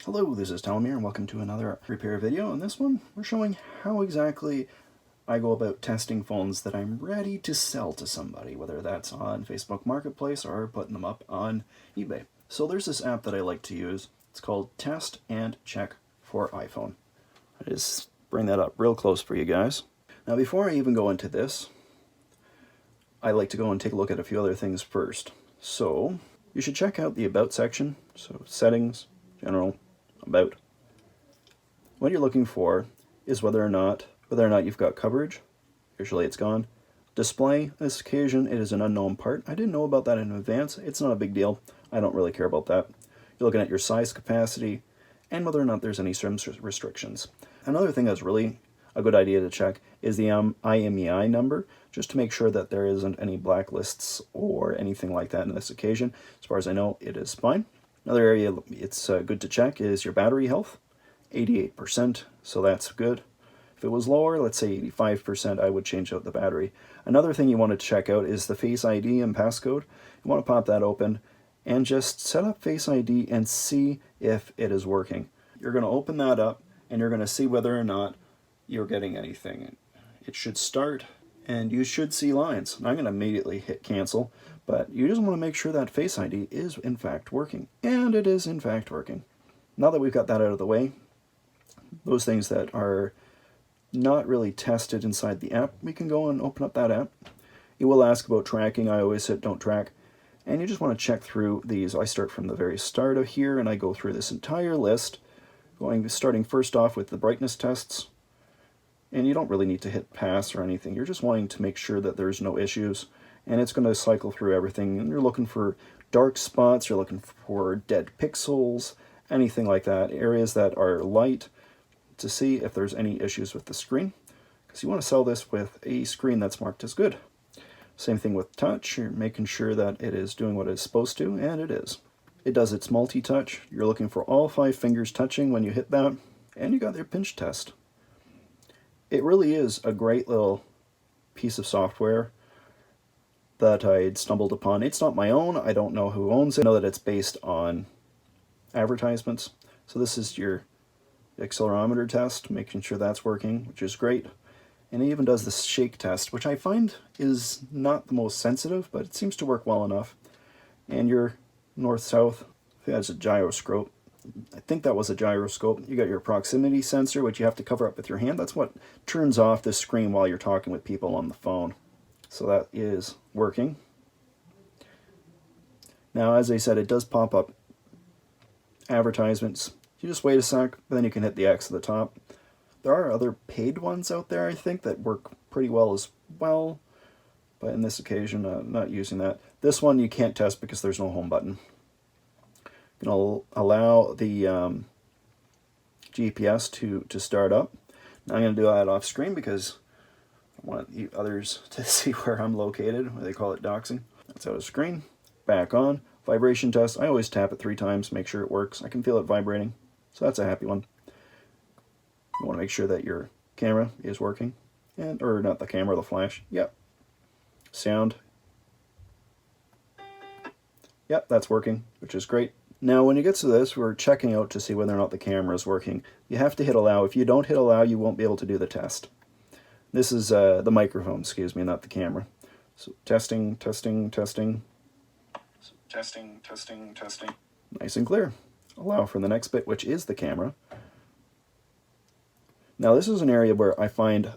Hello, this is Telomere and welcome to another repair video. In this one, we're showing how exactly I go about testing phones that I'm ready to sell to somebody, whether that's on Facebook Marketplace or putting them up on eBay. So there's this app that I like to use. It's called Test and Check for iPhone. I just bring that up real close for you guys. Now before I even go into this, I like to go and take a look at a few other things first. So you should check out the About section. So Settings, General, About. What you're looking for is whether or not you've got coverage. Usually it's gone. Display, on this occasion it is an unknown part. I didn't know about that in advance. It's not a big deal. I don't really care about that. You're looking at your size capacity and whether or not there's any SIM restrictions. Another thing that's really a good idea to check is the IMEI number, just to make sure that there isn't any blacklists or anything like that in this occasion. As far as I know, it is fine. Another area it's good to check is your battery health, 88%, so that's good. If it was lower, let's say 85%, I would change out the battery. Another thing you want to check out is the Face ID and passcode. You want to pop that open and just set up Face ID and see if it is working. You're going to open that up and you're going to see whether or not you're getting anything. It should start and you should see lines. I'm going to immediately hit cancel, but you just want to make sure that Face ID is in fact working. And it is in fact working. Now that we've got that out of the way, those things that are not really tested inside the app, we can go and open up that app. It will ask about tracking. I always hit don't track. And you just want to check through these. I start from the very start of here and I go through this entire list, starting first off with the brightness tests. And you don't really need to hit pass or anything. You're just wanting to make sure that there's no issues. And it's going to cycle through everything. And you're looking for dark spots, you're looking for dead pixels, anything like that. Areas that are light to see if there's any issues with the screen. Because you want to sell this with a screen that's marked as good. Same thing with touch. You're making sure that it is doing what it's supposed to, and it is. It does its multi-touch. You're looking for all 5 fingers touching when you hit that. And you got your pinch test. It really is a great little piece of software that I'd stumbled upon. It's not my own. I don't know who owns it. I know that it's based on advertisements. So this is your accelerometer test, making sure that's working, which is great. And it even does the shake test, which I find is not the most sensitive, but it seems to work well enough. And your north-south, that's a gyroscope. I think that was a gyroscope. You got your proximity sensor, which you have to cover up with your hand. That's what turns off the screen while you're talking with people on the phone. So that is working. Now, as I said, it does pop up advertisements. You just wait a sec, then you can hit the X at the top. There are other paid ones out there, I think, that work pretty well as well. But in this occasion, I'm not using that. This one you can't test because there's no home button. You can allow the GPS to start up. Now I'm going to do that off screen because I want others to see where I'm located. They call it doxing. That's out of screen. Back on. Vibration test. I always tap it 3 times, make sure it works. I can feel it vibrating. So that's a happy one. You want to make sure that your camera is working. Or not the camera, the flash. Yep. Sound. Yep, that's working, which is great. Now, when you get to this, we're checking out to see whether or not the camera is working. You have to hit allow. If you don't hit allow, you won't be able to do the test. This is the microphone, excuse me, not the camera. So testing, testing, testing. Testing, testing, testing. Nice and clear. Allow for the next bit, which is the camera. Now, this is an area where I find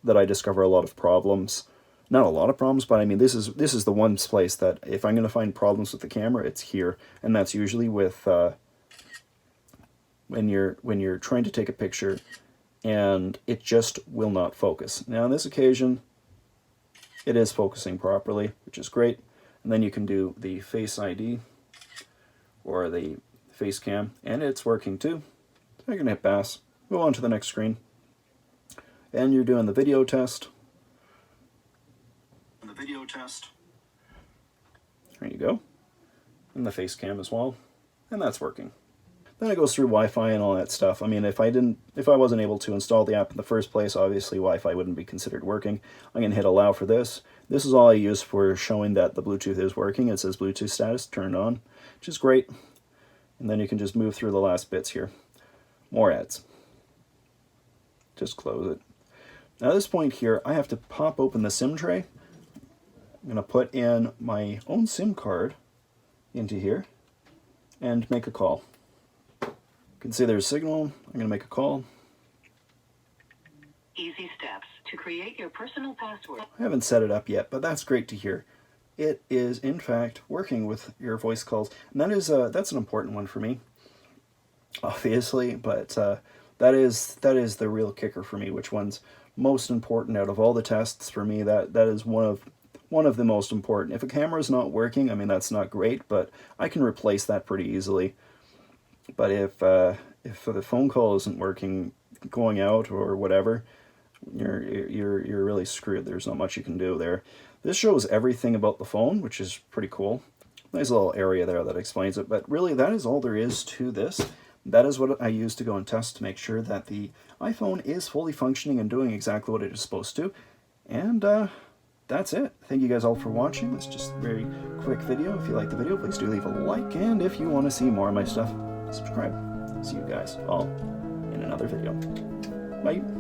that I discover a lot of problems. Not a lot of problems, but I mean, this is the one place that if I'm going to find problems with the camera, it's here. And that's usually with when you're trying to take a picture and it just will not focus. Now, on this occasion, it is focusing properly, which is great. And then you can do the Face ID or the face cam, and it's working too. So you're going to hit pass, go on to the next screen. And you're doing the video test. There you go. And the face cam as well. And that's working. Then it goes through Wi-Fi and all that stuff. I mean, if I wasn't able to install the app in the first place, obviously Wi-Fi wouldn't be considered working. I'm going to hit allow for this. This is all I use for showing that the Bluetooth is working. It says Bluetooth status turned on, which is great. And then you can just move through the last bits here. More ads. Just close it. Now at this point here, I have to pop open the SIM tray. I'm going to put in my own SIM card into here and make a call. You can see there's a signal. I'm going to make a call. Easy steps to create your personal password. I haven't set it up yet, but that's great to hear. It is, in fact, working with your voice calls. And that's an important one for me, obviously, but that is the real kicker for me. Which one's most important out of all the tests for me? That is one of the most important. If a camera's not working, I mean, that's not great, but I can replace that pretty easily. But if the phone call isn't working, going out or whatever, you're really screwed. There's not much you can do there. This shows everything about the phone, which is pretty cool. Nice little area there that explains it, but really that is all there is to this. That is what I use to go and test to make sure that the iPhone is fully functioning and doing exactly what it is supposed to. And that's it. Thank you guys all for watching. This is just a very quick video. If you like the video, please do leave a like, and if you want to see more of my stuff, subscribe. See you guys all in another video. Bye.